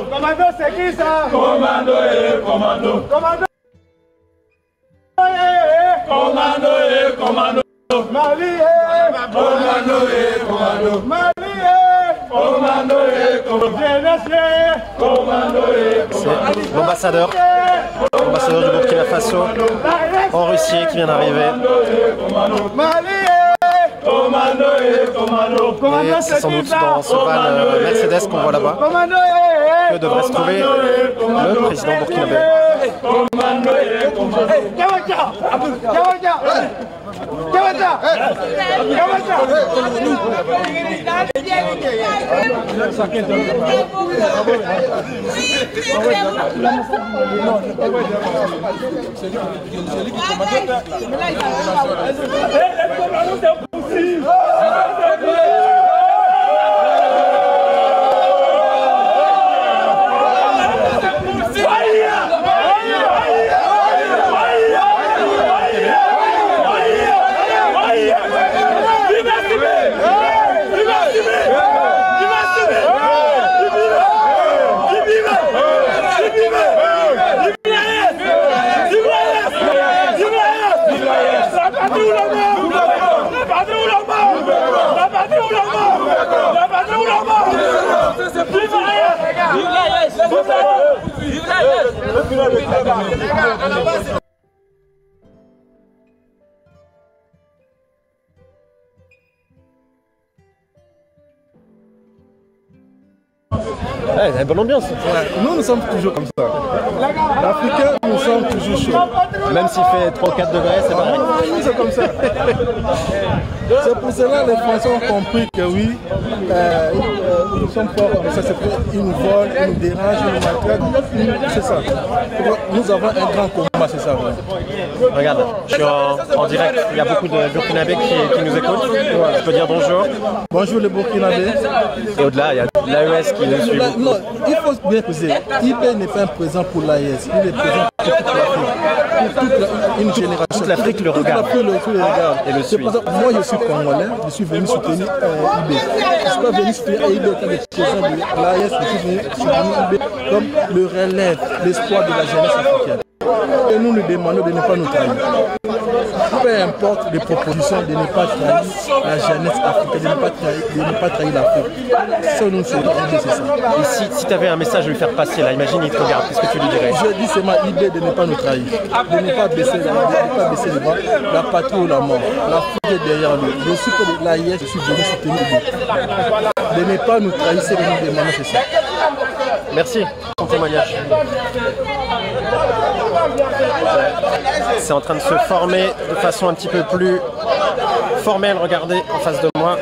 Commando, c'est qui ça? Commando et commando. Commando et commando. Mali et commando et commando. Mali et commando et commando. Commando et commando. C'est l'ambassadeur du Burkina Faso en Russie qui vient d'arriver. Mali et commando et commando. Et c'est sans doute dans ce van Mercedes qu'on voit là-bas que devrait se trouver le président burkinabé. Ouais, il y a une bonne ambiance. Nous sommes toujours comme ça. L'Africain, nous sommes toujours chauds. Même s'il fait 3 ou 4 degrés, c'est pareil. Nous, c'est comme ça. C'est pour cela que les Français ont compris que oui, nous sommes forts comme ça. C'est qu'ils nous volent, ils nous dérangent, ils nous maltraitent. C'est ça. Nous avons un grand combat, c'est ça. Ouais. Regarde, je suis en direct. Il y a beaucoup de Burkinabés qui nous écoutent. Je peux dire bonjour. Bonjour les Burkinabés. Et au-delà, il y a l'AES qui nous suit. Non, il faut bien poser. IB n'est pas un présent pour l'AES. Il est présent pour toute l'Afrique. Pour toute une génération. Toute l'Afrique le regarde. Toute l'Afrique le regarde. Et le suit. Moi, je suis congolais. Je suis venu soutenir IB. Je ne suis pas venu soutenir IB comme le président de l'AES. Je suis venu soutenir IB comme le relève, l'espoir de la jeunesse africaine. Et nous nous demandons de ne pas nous trahir. Peu importe les propositions, de ne pas trahir la jeunesse africaine, de ne pas trahir l'Afrique. Ça, nous c'est ça. Et si tu avais un message à lui faire passer, là, imagine, il te regarde, qu'est-ce que tu lui dirais? Je dis c'est ma idée de ne pas nous trahir, de ne pas baisser les bras, la patrie ou la mort. L'Afrique est derrière lui. Je suis pour l'AIS, je suis venu soutenir lui. De ne pas nous trahir, c'est de nous demander, c'est ça. Merci pour ton témoignage. C'est en train de se former de façon un petit peu plus formelle. Regardez en face de moi.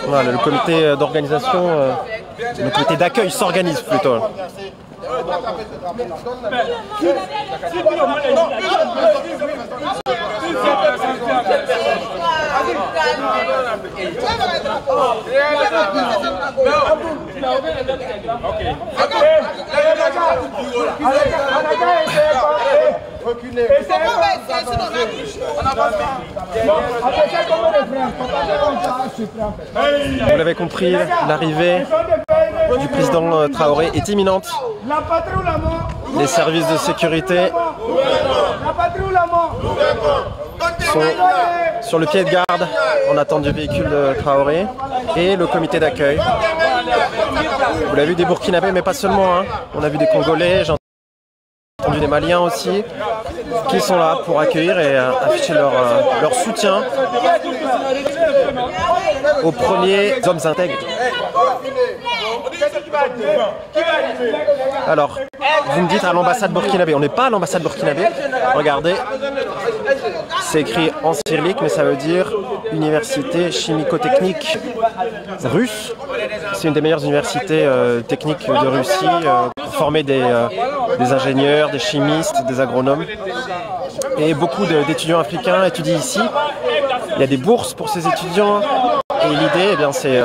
Voilà, le comité d'organisation, le comité d'accueil s'organise plutôt. Vous l'avez compris, l'arrivée du président Traoré est imminente. Les services de sécurité sont sur le pied de garde en attente du véhicule de Traoré et le comité d'accueil Vous l'avez vu, des Burkinabés, mais pas seulement. Hein. On a vu des Congolais, j'ai entendu des Maliens aussi, qui sont là pour accueillir et afficher leur soutien aux premiers hommes intègres. Alors, vous me dites à l'ambassade burkinabé. On n'est pas à l'ambassade burkinabé. Regardez, c'est écrit en cyrillique, mais ça veut dire Université chimico-technique russe. C'est une des meilleures universités techniques de Russie pour former des ingénieurs, des chimistes, des agronomes. Et beaucoup d'étudiants africains étudient ici. Il y a des bourses pour ces étudiants. Et l'idée, eh c'est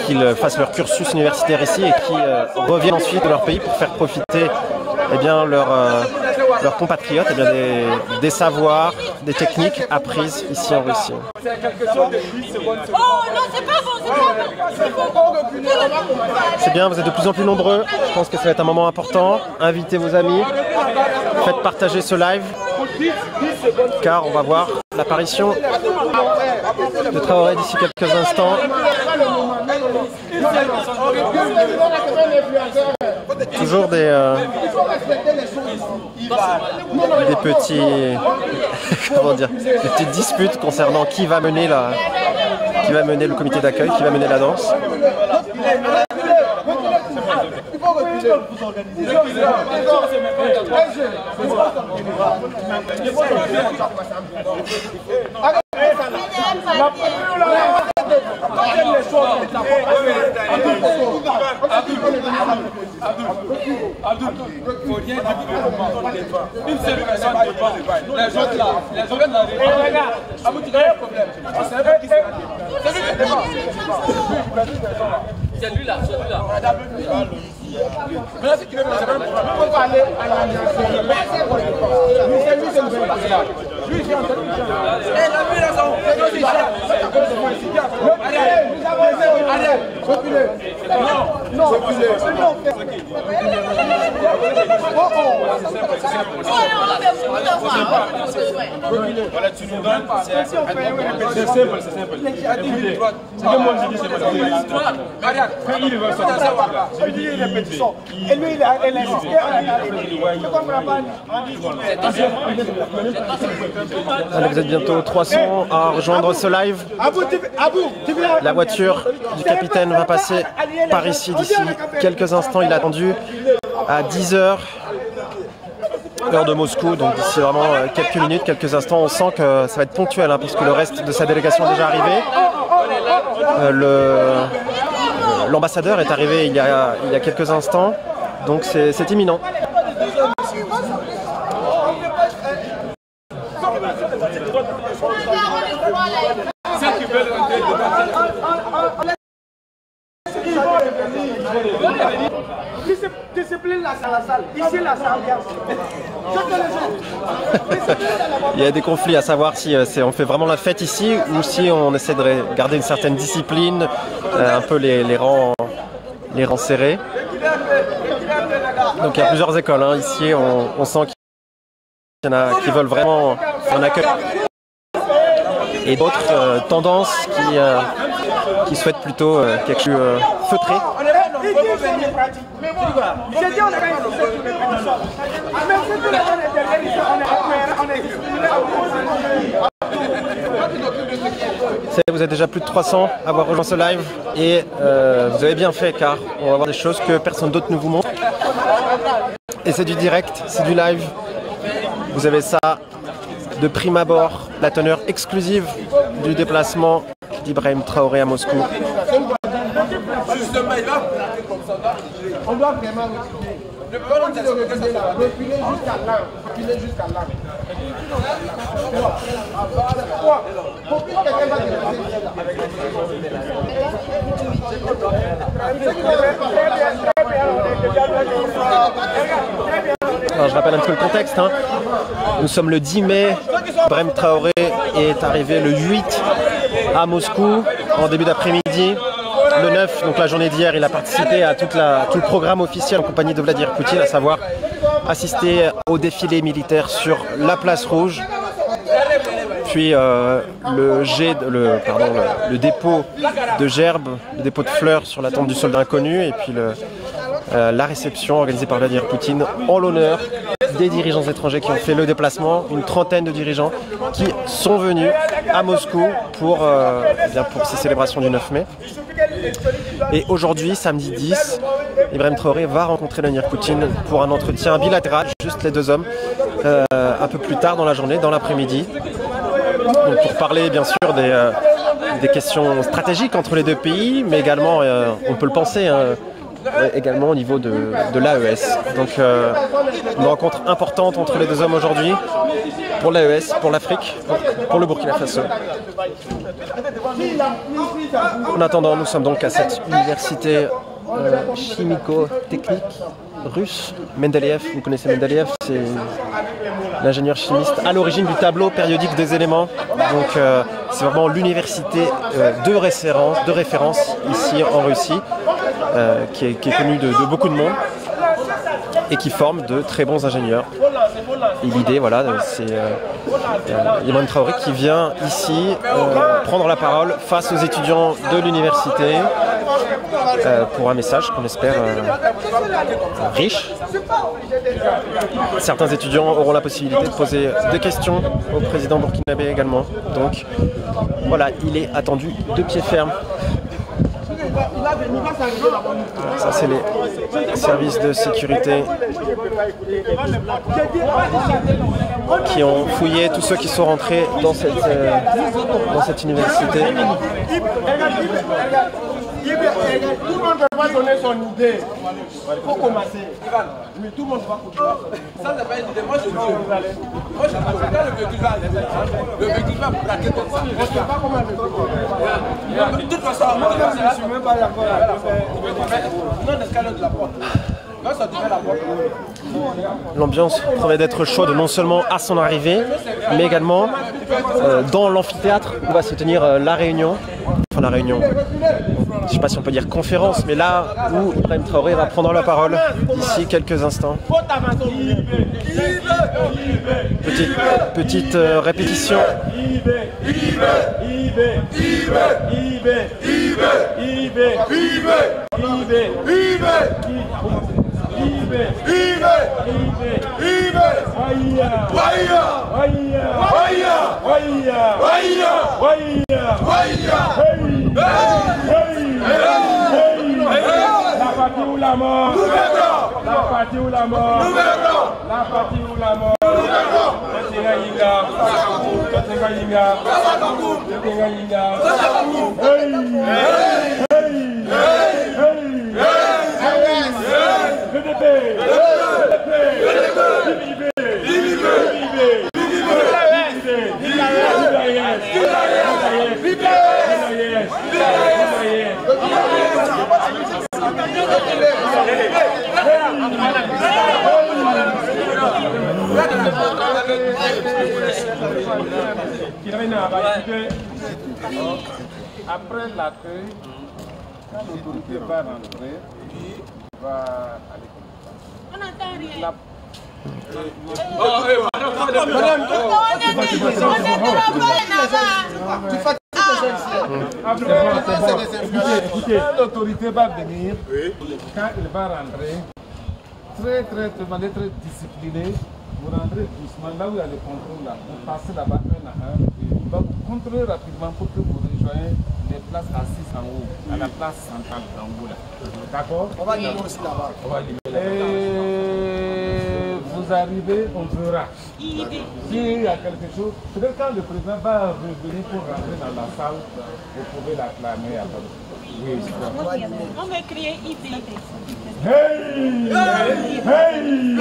qu'ils fassent leur cursus universitaire ici et qu'ils reviennent ensuite de leur pays pour faire profiter leurs compatriotes des savoirs, des techniques apprises ici en Russie. C'est bien, vous êtes de plus en plus nombreux. Je pense que ça va être un moment important. Invitez vos amis, faites partager ce live, car on va voir l'apparition de Traoré d'ici quelques instants. Toujours des petits comment dire, des petites disputes concernant qui va mener le comité d'accueil, qui va mener la danse. C'est lui là, c'est lui là. Maintenant, si tu veux, on va aller à la nation. Voilà, tu nous donnes. C'est simple, c'est simple. Et lui, il a insisté. Je comprends pas. Allez, vous êtes bientôt 300 à rejoindre ce live. La voiture du capitaine va passer par ici d'ici quelques instants. Il a attendu à 10 h, heure de Moscou, donc d'ici vraiment quelques minutes, quelques instants. On sent que ça va être ponctuel, hein, puisque le reste de sa délégation est déjà arrivé. L'ambassadeur est arrivé il y a quelques instants, donc c'est imminent. Discipline la salle. Ici, la salle. Il y a des conflits à savoir si on fait vraiment la fête ici ou si on essaie de garder une certaine discipline, un peu les rangs serrés. Donc il y a plusieurs écoles, hein. Ici on sent qu'il y en a qui veulent vraiment un accueil et d'autres tendances qui souhaitent plutôt quelque chose feutré. Vous êtes déjà plus de 300 à avoir rejoint ce live et vous avez bien fait, car on va voir des choses que personne d'autre ne vous montre. Et c'est du direct, c'est du live. Vous avez ça de prime abord, la teneur exclusive du déplacement d'Ibrahim Traoré à Moscou. On doit vraiment reculer jusqu'à là. Alors, je rappelle un peu le contexte, hein. Nous sommes le 10 mai, Ibrahim Traoré est arrivé le 8 à Moscou en début d'après-midi. Le 9, donc la journée d'hier, il a participé à tout le programme officiel en compagnie de Vladimir Poutine, à savoir assister au défilé militaire sur la place Rouge. puis le dépôt de gerbes, le dépôt de fleurs sur la tombe du soldat inconnu, et puis la réception organisée par Vladimir Poutine en l'honneur des dirigeants étrangers qui ont fait le déplacement, une trentaine de dirigeants qui sont venus à Moscou pour ces célébrations du 9 mai. Et aujourd'hui, samedi 10, Ibrahim Traoré va rencontrer Vladimir Poutine pour un entretien bilatéral, juste les deux hommes, un peu plus tard dans la journée, dans l'après-midi, pour parler bien sûr des questions stratégiques entre les deux pays, mais également, on peut le penser, également au niveau de l'AES. Donc une rencontre importante entre les deux hommes aujourd'hui, pour l'AES, pour l'Afrique, pour le Burkina Faso. En attendant, nous sommes donc à cette université chimico-technique russe. Mendeleïev, vous connaissez Mendeleïev, c'est l'ingénieur chimiste à l'origine du tableau périodique des éléments. Donc c'est vraiment l'université de référence ici en Russie, qui est connue de beaucoup de monde et qui forme de très bons ingénieurs. Et l'idée, voilà, c'est Ibrahim Traoré qui vient ici prendre la parole face aux étudiants de l'université pour un message qu'on espère riche. Certains étudiants auront la possibilité de poser des questions au président burkinabé également. Donc voilà, il est attendu de pied ferme. Ça, c'est les services de sécurité qui ont fouillé tous ceux qui sont rentrés dans cette université. Tout le monde va donner son idée. Il faut commencer. Mais tout le monde va couper. Ça, c'est pas une idée. Moi, je suis là. Moi, je suis là. Le véhicule va braquer comme ça. Je ne sais pas comment le faire. De toute façon, moi, je ne suis même pas d'accord avec non, l'escalade de la porte. L'ambiance promet d'être chaude non seulement à son arrivée, mais également dans l'amphithéâtre où va se tenir la réunion. Enfin, la réunion, je ne sais pas si on peut dire conférence, mais là où Ibrahim Traoré va prendre la parole d'ici quelques instants. Petite répétition. La partie ou la mort. La partie ou la mort. La partie ou la mort. Après l'accueil, quand l'autorité va rentrer, il va aller comme ça. On n'entend rien. Écoutez, l'autorité va venir, quand il va rentrer, très discipliné, vous rentrez doucement, là où il y a le contrôle, là, vous passez là-bas un à un, il va vous contrôler rapidement pour que vous rejoigniez les places assises en haut, à la place centrale en haut là. D'accord? On va libérer aussi là-bas. Et vous arrivez, on verra. S'il y a quelque chose, peut-être quand le président va revenir pour rentrer dans la salle, vous pouvez l'acclamer à peu. Oui, on va crier IB. Hey! Hey!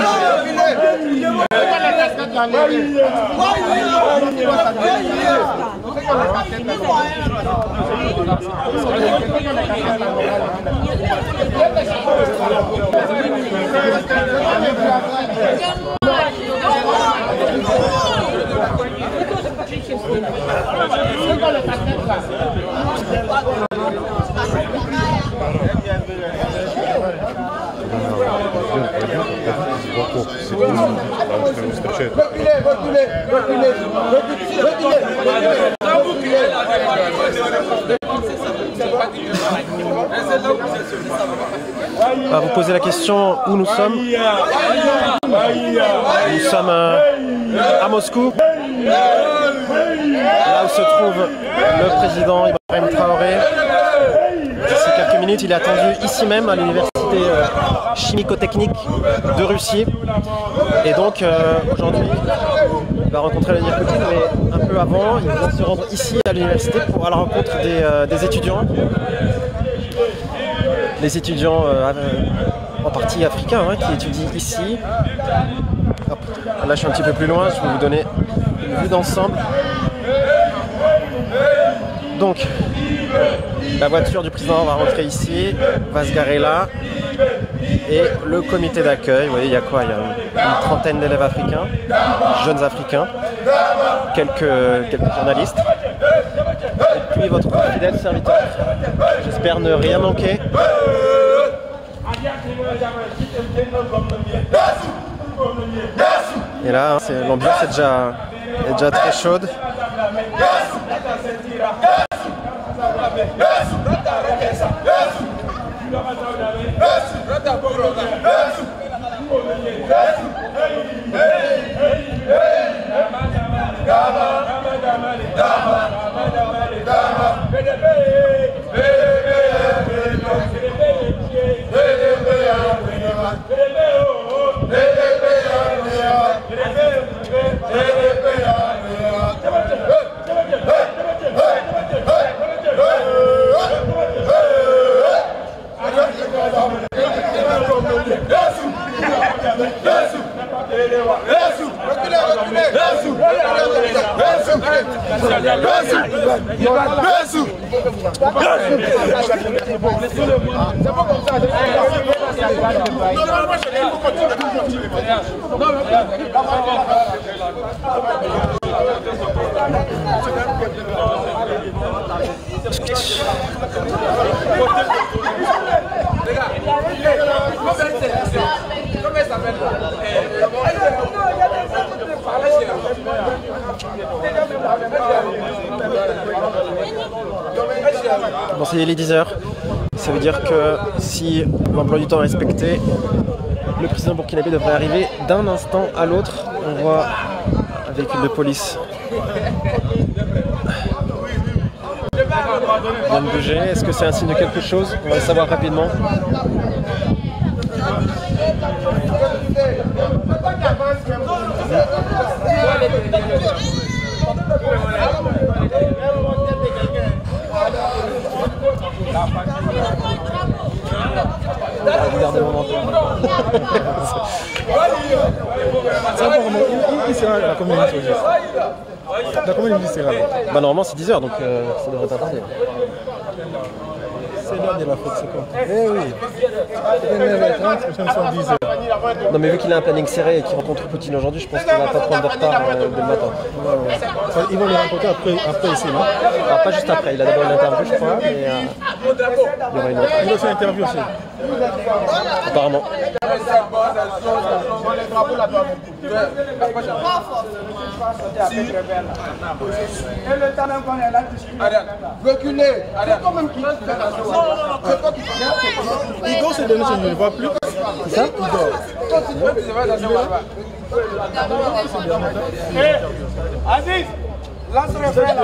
On va vous poser la question où nous sommes. Nous sommes à Moscou, là où se trouve le président Ibrahim Traoré. D'ici quelques minutes, il est attendu ici même à l'université chimico-technique de Russie. Et donc aujourd'hui, il va rencontrer Vladimir Poutine, mais un peu avant, il vient se rendre ici à l'université pour à la rencontre des étudiants. Les étudiants en partie africains qui étudient ici. Hop. Là je suis un petit peu plus loin, je vais vous donner une vue d'ensemble. Donc la voiture du président va rentrer ici, va se garer là. Et le comité d'accueil, vous voyez il y a quoi? Il y a une trentaine d'élèves africains, jeunes africains, quelques journalistes. Et puis votre fidèle serviteur, j'espère ne rien manquer. Et là, l'ambiance est déjà très chaude. Bon, c'est les 10 heures. Ça veut dire que si l'emploi du temps est respecté, le président burkinabé devrait arriver d'un instant à l'autre. On voit un véhicule de police vient de bouger. Est-ce que c'est un signe de quelque chose? On va le savoir rapidement. Regardez mon menton. Il sera à combien de minutes? Dans combien de minutes sera là? Bah normalement c'est 10 heures donc ça devrait pas tarder. C'est l'heure de la fête, c'est quoi? Eh oui. C'est 9h30, prochaine fois 10h. Non mais vu qu'il a un planning serré et qu'il rencontre Poutine aujourd'hui, je pense qu'il va pas prendre de retard dès le matin. Ouais. Ils vont le rencontrer après ici, non? Ah, pas juste après, il a d'abord une interview je crois, mais il y aura une autre. Il a fait une interview aussi. Apparemment. Reculez. Igor s'est donné, je ne le vois plus. C'est ça? Aziz, lance le frère là.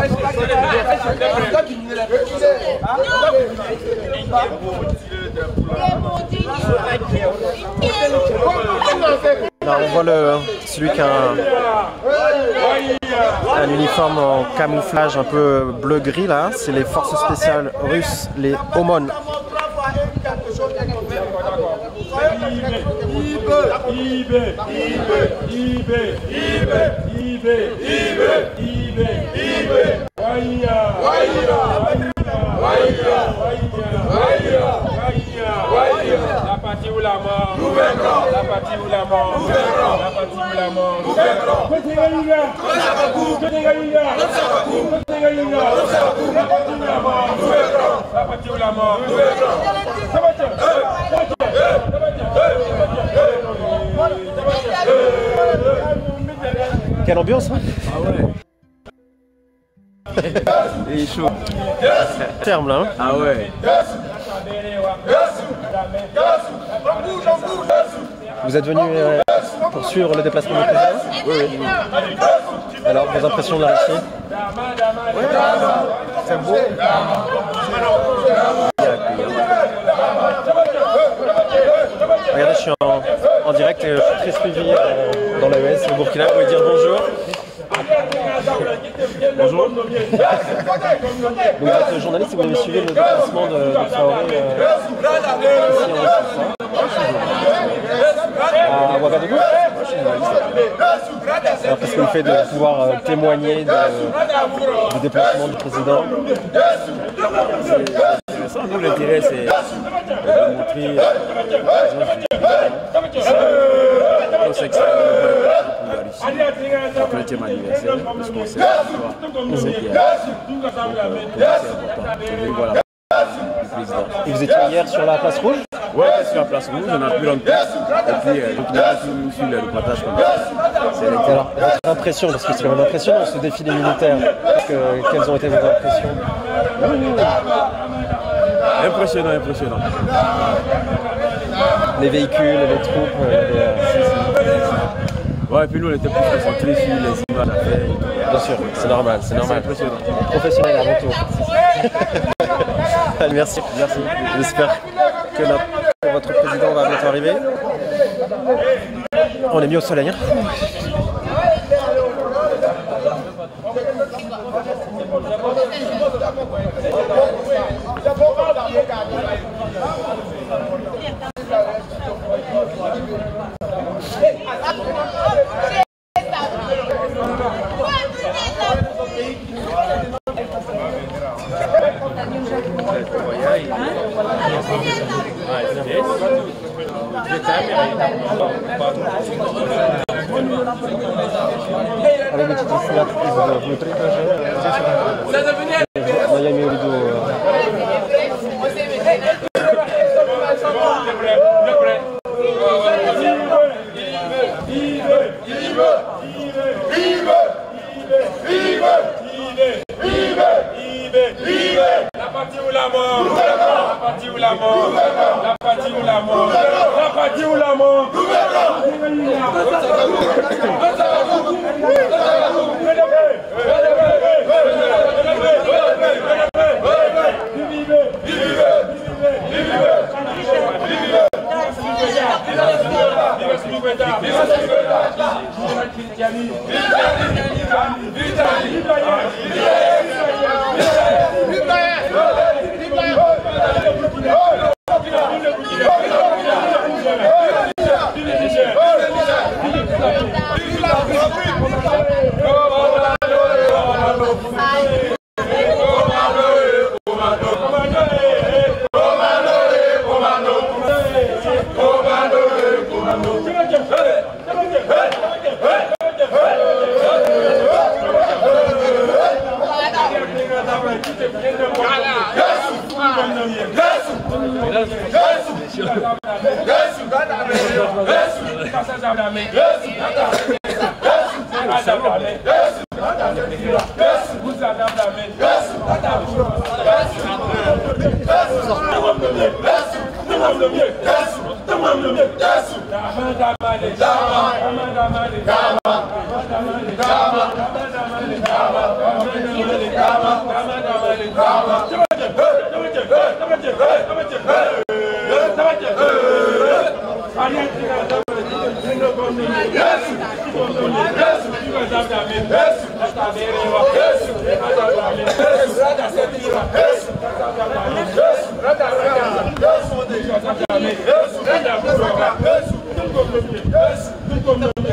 Là, on voit celui qui a un uniforme en camouflage un peu bleu-gris là, c'est les forces spéciales russes, les OMON. La partie ou la mort, nous vaincrons. La partie ou la mort, nous vaincrons. La partie ou la mort, nous vaincrons. La partie ou la mort, nous vaincrons. Quelle ambiance, hein? Ah ouais. Il est chaud. Terme là, hein? Ah ouais. Vous êtes venu pour suivre le déplacement du président? Oui. Alors, vos impressions de la Russie? C'est beau. Regardez, je suis en direct et je suis très suivi dans l'AES au Burkina. Vous pouvez dire bonjour. Bonjour. Donc vous êtes journaliste et vous avez suivi le déplacement de Traoré ici en Russie. À Ouagadougou. Alors qu'est-ce que le fait de pouvoir témoigner du déplacement du président? Nous, l'intérêt, c'est de montrer on sait que c'est pour la Russie. Après le 20e anniversaire, parce qu'on sait c'est qu'il y a voilà. Et vous étiez hier sur la place rouge? Ouais, sur la place rouge, on a pu rentrer. Et puis, donc, il a pu suivre le reportage comme ça. Alors, votre impression, parce que c'est quand même impressionnant ce défilé militaire, quelles ont été vos impressions? Impressionnant. Les véhicules, les troupes, Ouais, et puis nous on était plus concentrés sur les images à faire. Bien sûr, c'est normal. C'est impressionnant. Professionnel avant tout. Merci. J'espère que votre président va bientôt arriver. On est mis au soleil. Hein. Avec des petites initiatives внутри даже. Но я имею в виду... La partie ou la mort, la partie ou la mort, la partie ou la mort, la partie ou la mort.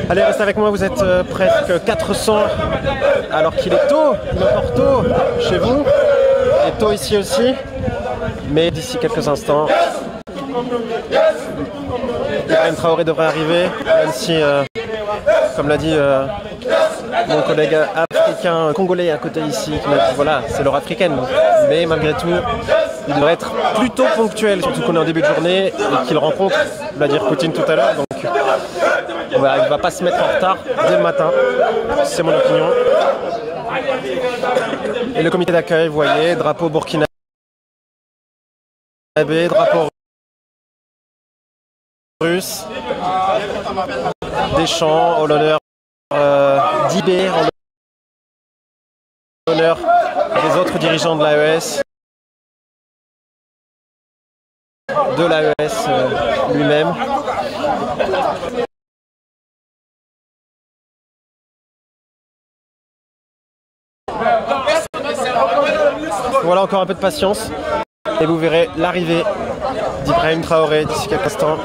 Allez, restez avec moi, vous êtes presque 400 alors qu'il est tôt, il est encore tôt chez vous, il est tôt ici aussi, mais d'ici quelques instants, Ibrahim Traoré devrait arriver, même si, comme l'a dit mon collègue africain, congolais à côté ici, qui m'a dit voilà, c'est l'heure africaine, mais malgré tout, il devrait être plutôt ponctuel, surtout qu'on est en début de journée et qu'il rencontre Vladimir Poutine tout à l'heure, donc on il va pas se mettre en retard dès le matin. C'est mon opinion. Et le comité d'accueil, vous voyez, drapeau burkinabé, drapeau russe, des chants en l'honneur d'IB, en l'honneur des autres dirigeants de l'AES, de l'AES lui-même. Voilà, encore un peu de patience et vous verrez l'arrivée d'Ibrahim Traoré d'ici quelques instants.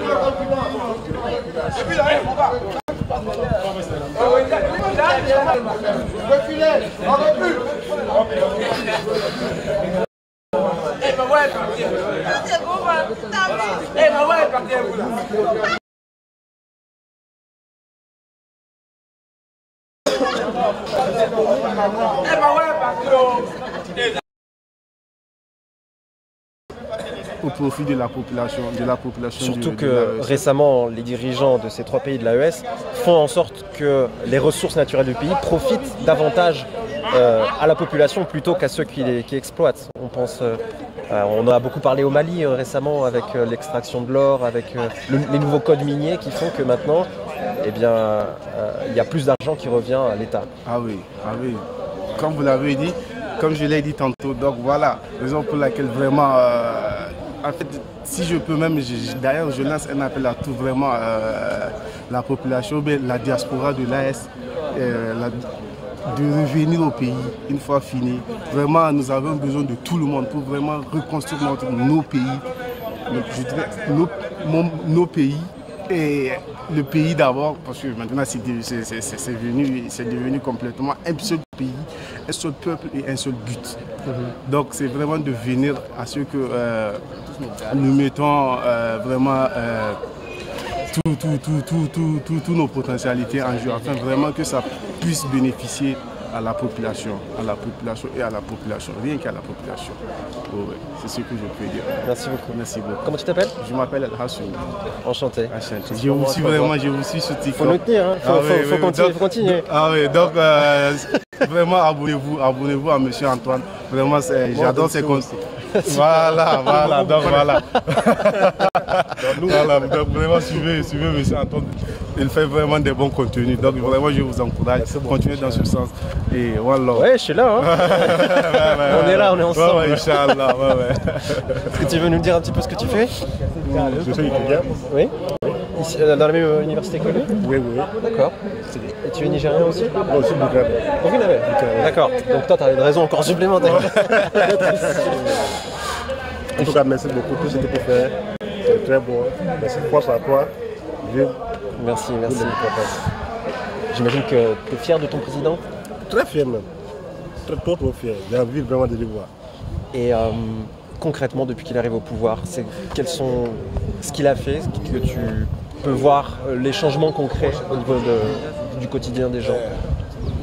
Au profit de la population. Surtout que récemment, les dirigeants de ces trois pays de l'AES font en sorte que les ressources naturelles du pays profitent davantage à la population plutôt qu'à ceux qui exploitent. On pense, on a beaucoup parlé au Mali récemment avec l'extraction de l'or, avec les nouveaux codes miniers qui font que maintenant, eh bien, il y a plus d'argent qui revient à l'État. Ah oui. Comme vous l'avez dit, comme je l'ai dit tantôt, donc voilà, raison pour laquelle vraiment, en fait, si je peux même, d'ailleurs je lance un appel à tout vraiment la population, la diaspora de l'AS, de revenir au pays une fois fini. Vraiment, nous avons besoin de tout le monde pour vraiment reconstruire nos pays, je dirais nos pays. Et le pays d'abord, parce que maintenant c'est devenu complètement un seul pays, un seul peuple et un seul but. Donc c'est vraiment de venir à ce que nous mettons vraiment toutes nos potentialités en jeu, afin vraiment que ça puisse bénéficier à la population et à la population, rien qu'à la population. Oh, ouais. C'est ce que je peux dire. Merci beaucoup. Merci beaucoup. Comment tu t'appelles? Je m'appelle El Hassou. Enchanté. Je vous suis vraiment, je vous suis sur TikTok. Faut nous tenir, hein. Faut continuer. Ah oui, donc vraiment abonnez-vous à M. Antoine. Vraiment, j'adore ses conseils. Voilà, donc voilà. Donc vraiment suivez M. Antoine. Il fait vraiment des bons contenus. Donc vraiment, je vous encourage. Continuez dans ce sens. Et voilà. Ouais, je suis là. Hein. On est là, on est ensemble. Ouais, Inch'Allah. Est-ce que tu veux nous dire un petit peu ce que tu fais? Je suis étudiant. Oui. Ici, dans la même université que lui? Oui. D'accord. Et tu es nigérien aussi? Moi aussi, burkinabé. D'accord. Donc toi, tu as une raison encore supplémentaire. En tout cas, merci beaucoup pour tout ce que tu fais. C'est très bon. Merci, force à toi. Merci. J'imagine que tu es fier de ton président? Très fier même. Trop fier. J'ai envie vraiment de le voir. Et concrètement, depuis qu'il arrive au pouvoir, quels sont ce qu'il a fait, que tu peux voir les changements concrets au niveau du quotidien des gens?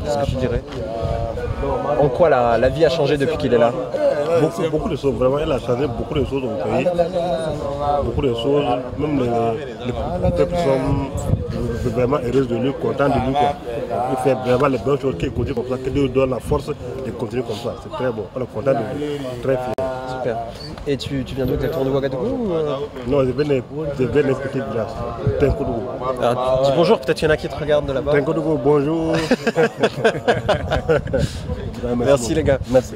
Qu'est-ce que tu dirais? En quoi la vie a changé depuis qu'il est là? Beaucoup de choses, vraiment, elle a changé beaucoup de choses au pays. Beaucoup de choses, même les peuples sont vraiment heureux de lui, contents de lui. Il fait vraiment les bonnes choses, qu'il continue comme ça, qu'il lui donne la force de continuer comme ça. C'est très bon, on est content de lui, très fier. Super. Et tu viens d'où? Exactement de Ouagadougou ou... Non, je viens d'un petit village, Tenkodougou. Alors, dis bonjour, peut-être qu'il y en a qui te regardent de là-bas. Tenkodougou, bonjour. Merci les gars. Merci.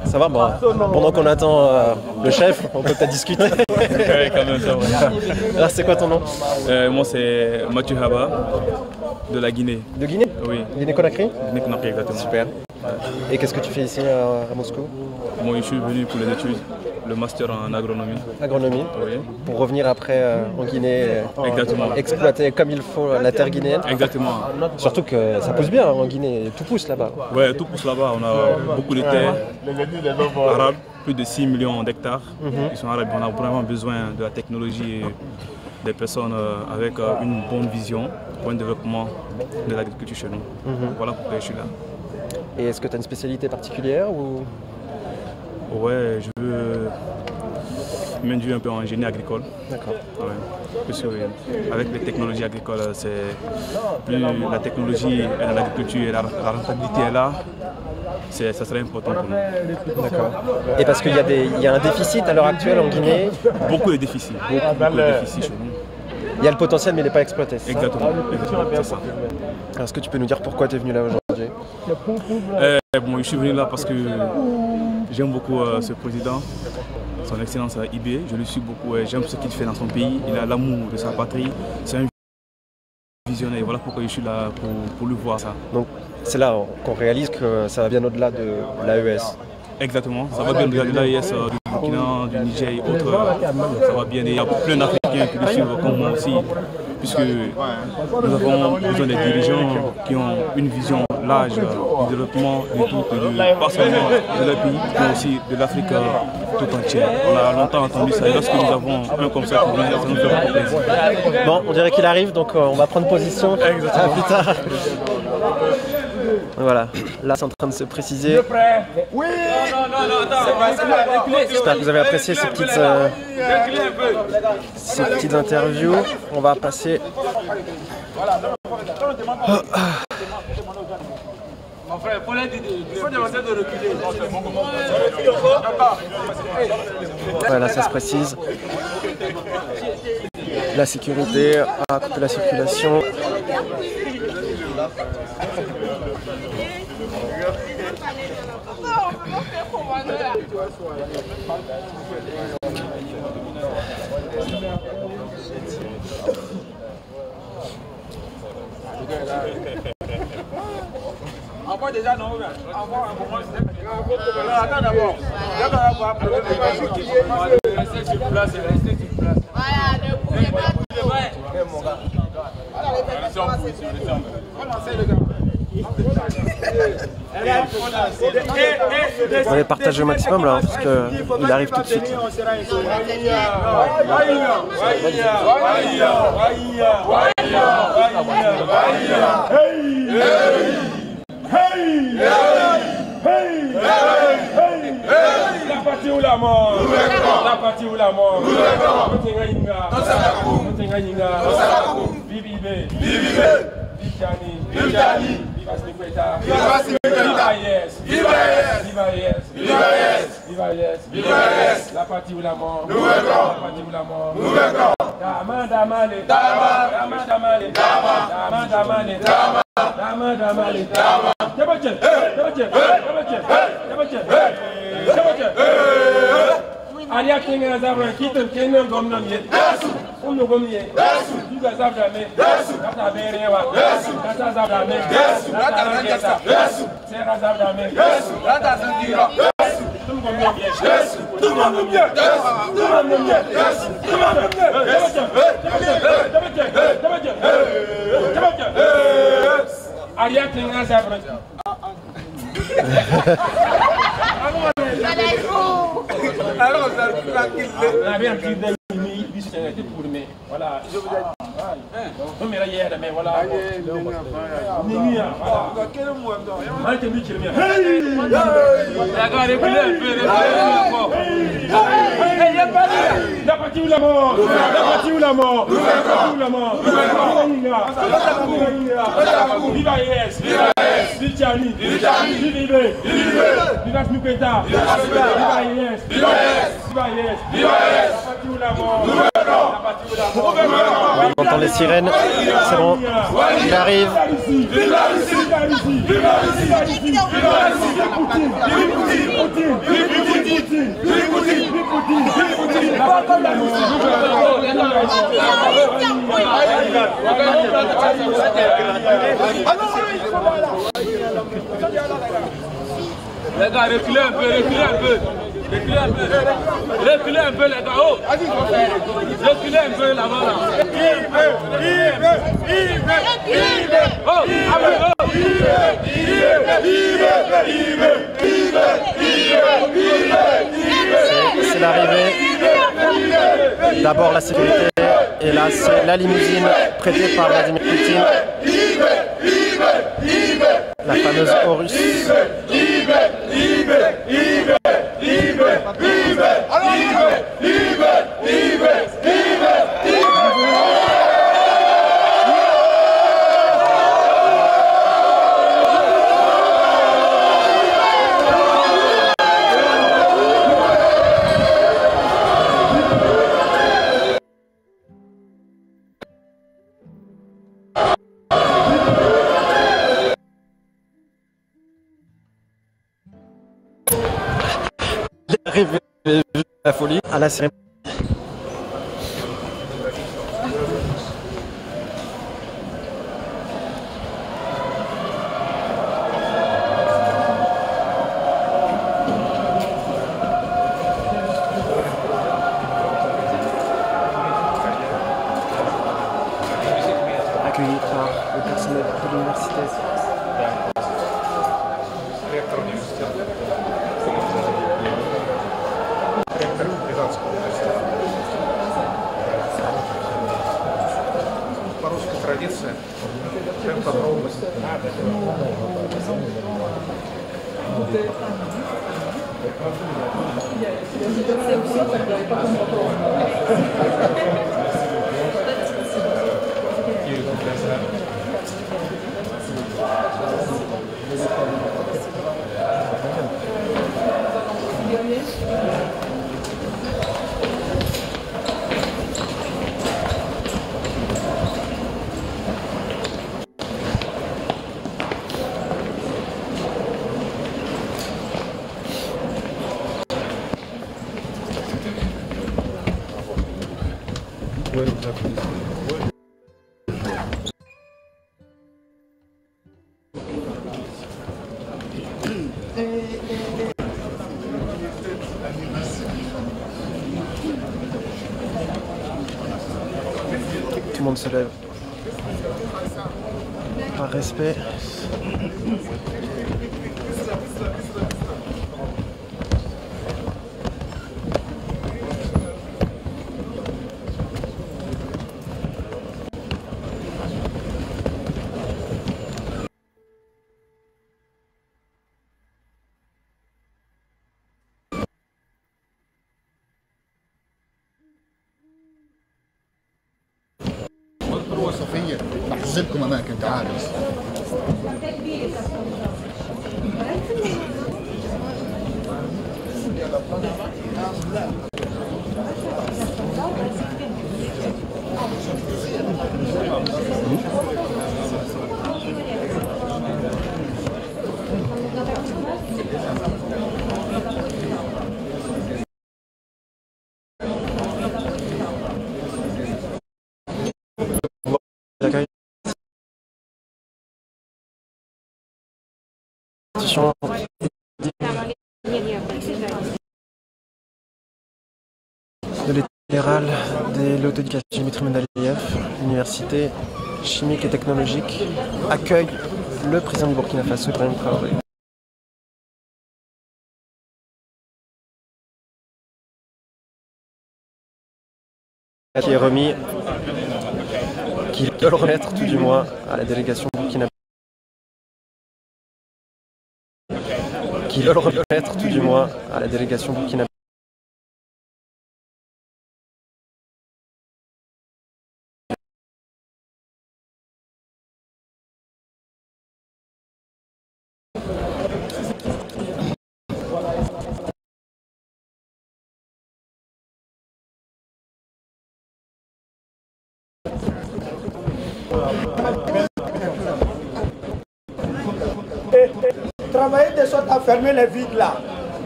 Ça va, bon, pendant qu'on attend le chef, on peut peut-être discuter. Oui, quand même, ça va. Alors, c'est quoi ton nom? Moi, c'est Mathieu Haba, de la Guinée. De Guinée? Oui. Guinée-Conakry? Guinée-Conakry, exactement. Super. Et qu'est-ce que tu fais ici à Moscou? Moi, je suis venu pour les études, le master en agronomie. Agronomie? Oui. Pour revenir après en Guinée, Exactement. Exploiter comme il faut la terre guinéenne? Exactement. Surtout que ça pousse bien en Guinée, tout pousse là-bas. Ouais, tout pousse là-bas. On a beaucoup de terres arabes, plus de 6 millions d'hectares qui sont arabes. On a vraiment besoin de la technologie et des personnes avec une bonne vision pour un développement de l'agriculture chez nous. Voilà pourquoi je suis là. Et est-ce que tu as une spécialité particulière ou... Ouais, je veux main d'œuvre un peu en génie agricole. D'accord. Ouais. Parce que avec les technologies agricoles, plus la technologie et l'agriculture et la rentabilité est là, ça serait important pour nous. D'accord. Et parce qu'il y a un déficit à l'heure actuelle en Guinée. Beaucoup de déficits, beaucoup de déficits chez nous. Il y a le potentiel mais il n'est pas exploité. Exactement, c'est ça. Est-ce que tu peux nous dire pourquoi tu es venu là aujourd'hui? Bon, je suis venu là parce que j'aime beaucoup ce président, son excellence IB. Je le suis beaucoup, j'aime ce qu'il fait dans son pays. Il a l'amour de sa patrie. C'est un visionnaire. Voilà pourquoi je suis là pour lui voir ça. Donc c'est là qu'on réalise que ça va bien au-delà de l'AES. Exactement, ça va bien au-delà de l'AES, du Burkina, du Niger et autres. Ça va bien. Il y a plein d'Africains qui le suivent comme moi aussi. Puisque nous avons besoin des dirigeants qui ont une vision large du développement pas seulement de leur pays, mais aussi de l'Afrique tout entière. On a longtemps entendu ça et lorsque nous avons un comme ça, ça nous fait beaucoup plaisir. Bon, on dirait qu'il arrive, donc on va prendre position. À plus tard. Voilà, là c'est en train de se préciser. Oui. J'espère que vous avez apprécié ces petites interviews. On va passer. Mon frère, il faut demander de reculer. Voilà, ça se précise. La sécurité a coupé la circulation. Envoie déjà non, envoie un moment. Attends d'abord. Restez sur place, restez sur place. Voilà, ne bougez pas. On va partager au maximum là, parce qu'il arrive tout de suite. La partie ou la mort? La partie ou la mort? Vive Ibé! Vive Jani! Viva Snikweta! Viva Yes! Viva Yes! La partie ou la mort? La partie ou la mort? Dama damale! Alia Kinga Zabra, Kitan Kenan Gomnam yet. Umugom yet. You guys have done it. That's a very well. That's a Zabra. Sarah Zabra. That doesn't give up. Alia Kinga Zabra. Alors, vous avez tranquille. On avait un petit demi, c'était pour me. Voilà. Je vous ai dit. Non, mais là, hier, mais voilà. Nini, voilà. Mal te mis, d'accord, reculez un peu, la partie où la mort? La partie où la mort? Viva Yes! Viva Chani! Viva Ibé! Viva Snikweta! Viva Yes! La partie où la mort? On entend les sirènes, c'est bon, il arrive. Les gars, reculez un peu. Reculez un peu, les gars. Oh, reculez un peu là-bas. C'est l'arrivée. D'abord la sécurité, et là c'est la limousine prêtée par Vladimir Poutine. La fameuse Horus. Alors, La folie à la cérémonie. Accueilli par le personnel de l'université. По-русски традиция, прям подробность. Tout le monde se lève. Par respect. صفية بحزلكم أماكن تعالوا de l'éthique de l'auto-éducation Dimitri Medaliyev, l'université chimique et technologique, accueille le président du Burkina Faso, Ibrahim Traoré. Qui est remis, qui doit le remettre tout du moins à la délégation burkinabé. Qui doit le remettre tout du moins à la délégation burkinabé. Travaillez de sorte à fermer les vides là.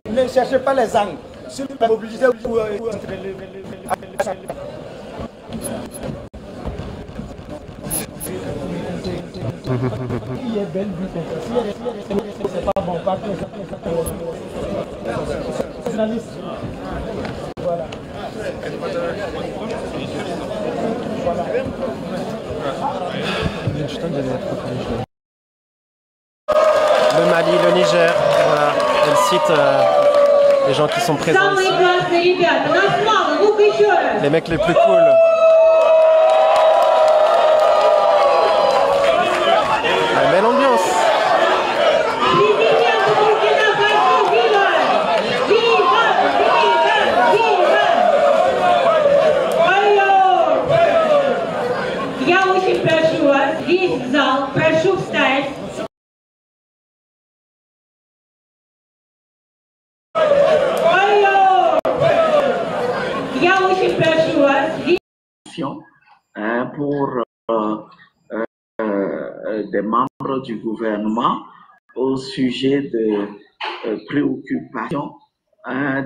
Ne cherchez pas les angles. Si vous êtes mobilisé, vous c'est pas bon, pas journaliste. Voilà. Le Mali, le Niger, voilà, elle cite les gens qui sont présents ici. Les mecs les plus cool. Ah, belle ambiance. Pour des membres du gouvernement au sujet de préoccupations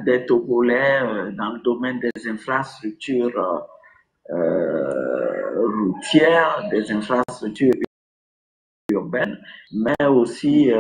des Togolais dans le domaine des infrastructures routières, des infrastructures urbaines, mais aussi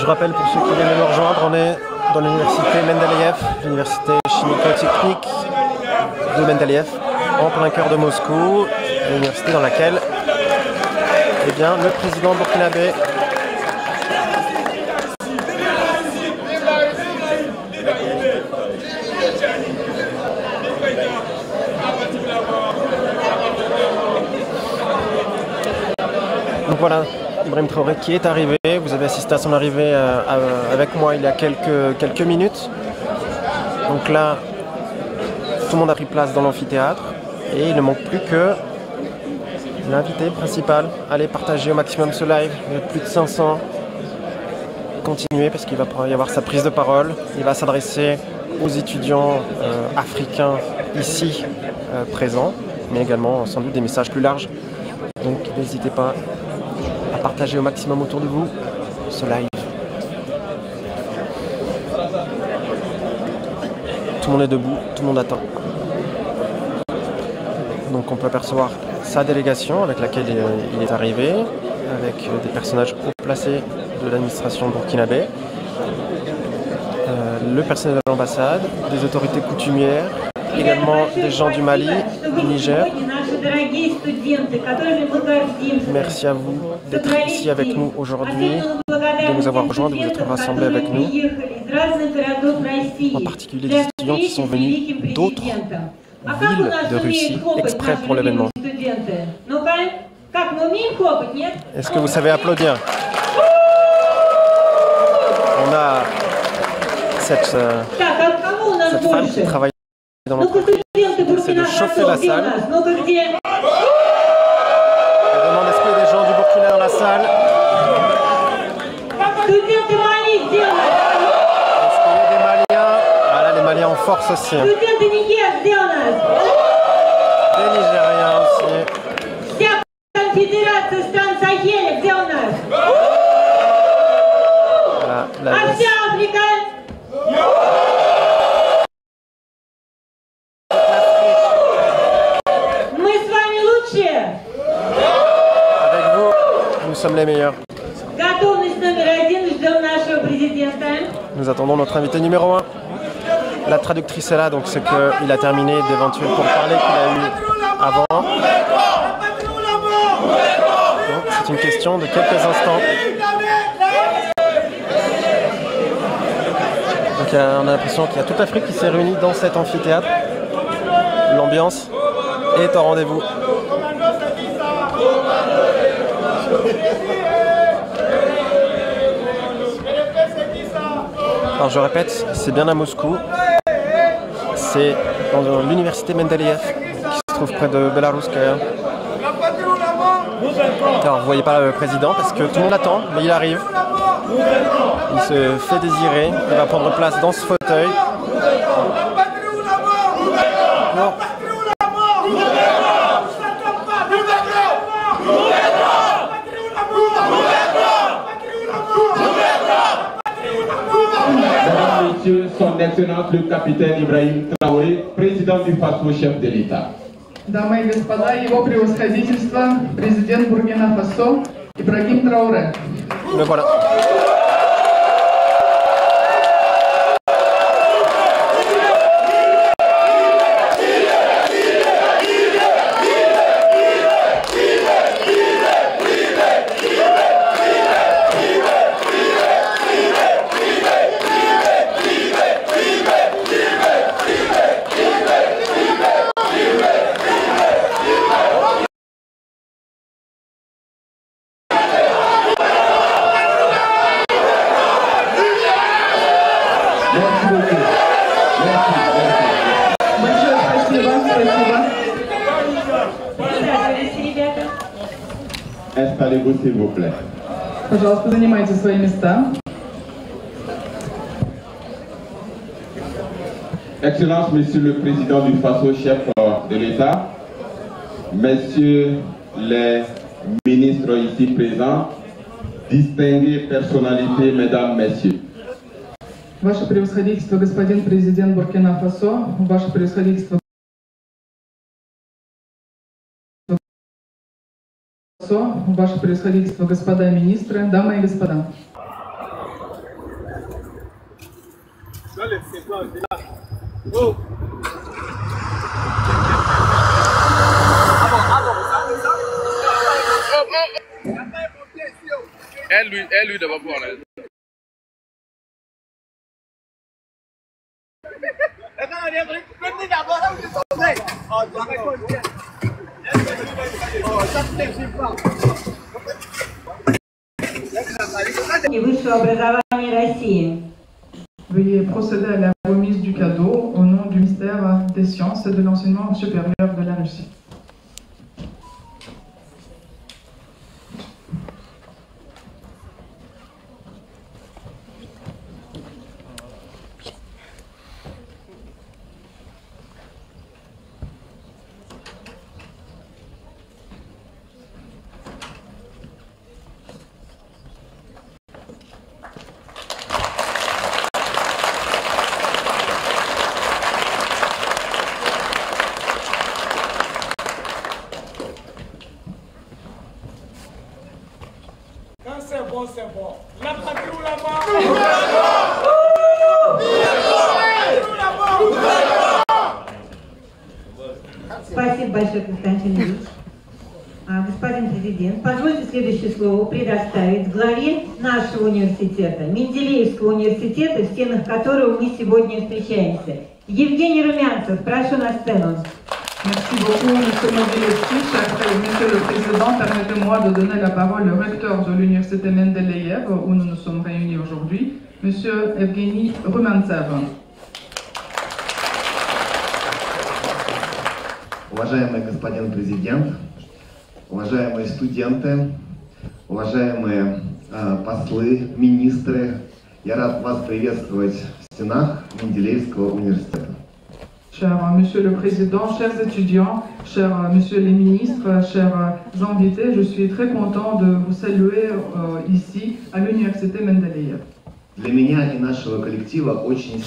Je rappelle pour ceux qui viennent de nous rejoindre, on est dans l'université Mendeleïev, l'université chimico-technique de Mendeleïev, en plein cœur de Moscou, l'université dans laquelle eh bien, le président burkinabé donc voilà, Ibrahim Traoré qui est arrivé. Vous avez assisté à son arrivée avec moi il y a quelques minutes. Donc là, tout le monde a pris place dans l'amphithéâtre et il ne manque plus que l'invité principal. Allez partager au maximum ce live, il y a plus de 500. Continuez parce qu'il va y avoir sa prise de parole. Il va s'adresser aux étudiants africains ici présents, mais également sans doute des messages plus larges. Donc n'hésitez pas à partager au maximum autour de vous ce live. Tout le monde est debout, tout le monde attend. Donc on peut apercevoir sa délégation avec laquelle il est arrivé, avec des personnages haut placés de l'administration burkinabé, le personnel de l'ambassade, des autorités coutumières, également des gens du Mali, du Niger. Merci à vous d'être ici avec nous aujourd'hui, de nous avoir rejoints, de vous être rassemblés avec nous. En particulier des étudiants qui sont venus d'autres villes de Russie exprès pour l'événement. Est-ce que vous savez applaudir? On a cette femme qui travaille dans l'entreprise, c'est de chauffer la salle. Je demande est-ce qu'il y a des gens du Burkina dans la salle? Est-ce qu'il y a des Maliens? Voilà, les Maliens en force aussi. Des Nigériens aussi. Voilà, la Avec vous, nous sommes les meilleurs. Nous attendons notre invité numéro 1. La traductrice est là, donc c'est qu'il a terminé d'éventuels pourparlers qu'il a eu avant. Donc c'est une question de quelques instants. Donc on a l'impression qu'il y a toute l'Afrique qui s'est réunie dans cet amphithéâtre. L'ambiance est au rendez-vous. Alors je répète, c'est bien à Moscou. C'est dans l'université Mendeleïev qui se trouve près de Belaruskaya. Alors vous voyez pas le président parce que tout le monde attend, mais il arrive. Il se fait désirer, il va prendre place dans ce fauteuil. Non. Mesdames, Messieurs, son Excellence le capitaine Ibrahim Traoré, président du FASO, chef de l'État. Дамы и господа, его превосходительство, президент Буркина Фасо Ибрагим Трауре. Le voilà. Installez-vous s'il vous plaît. Пожалуйста, занимайте свои места. Excellence, Monsieur le Président du Faso, chef de l'État, Messieurs les ministres ici présents, distinguées personnalités, Mesdames, Messieurs. Ваше превосходительство, господин президент Буркина Фасо, ваше превосходительство, ваше превосходительство, господа министры, дамы и господа. Elle lui d'abord pour l'aide. Высшего образования России. Veuillez procéder à la remise du cadeau au nom du ministère des Sciences et de l'Enseignement supérieur de la Russie. C'est bon. La patrie ou la mort? Спасибо большое, Константин Ильич. Господин президент, позвольте следующее слово предоставить главе нашего университета, Менделеевского университета, в стенах которого мы сегодня встречаемся. Евгений Румянцев, прошу на сцену. Merci beaucoup, Monsieur Mendelevski. Monsieur le Président, permettez-moi de donner la parole au recteur de l'Université Mendeleïev, où nous nous sommes réunis aujourd'hui, Monsieur Evgeny Rumantsev. Уважаемый господин президент, уважаемые студенты, уважаемые послы, министры, я рад вас приветствовать в стенах Менделеевского университета. Cher Monsieur le Président, chers étudiants, chers Monsieur les ministres, chers invités, je suis très content de vous saluer ici à l'Université Mendeleïev. Для меня и нашего коллектива очень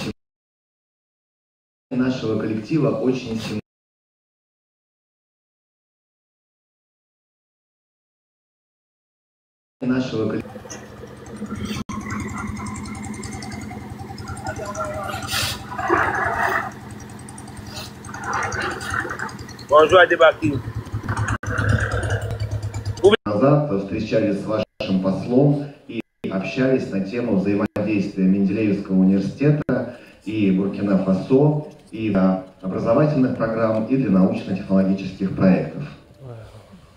Bonjour à Debaki. Назад встречались с вашим послом и общались на тему взаимодействия Менделеевского университета и Буркина-Фасо и для образовательных программ, и для научно-технологических проектов.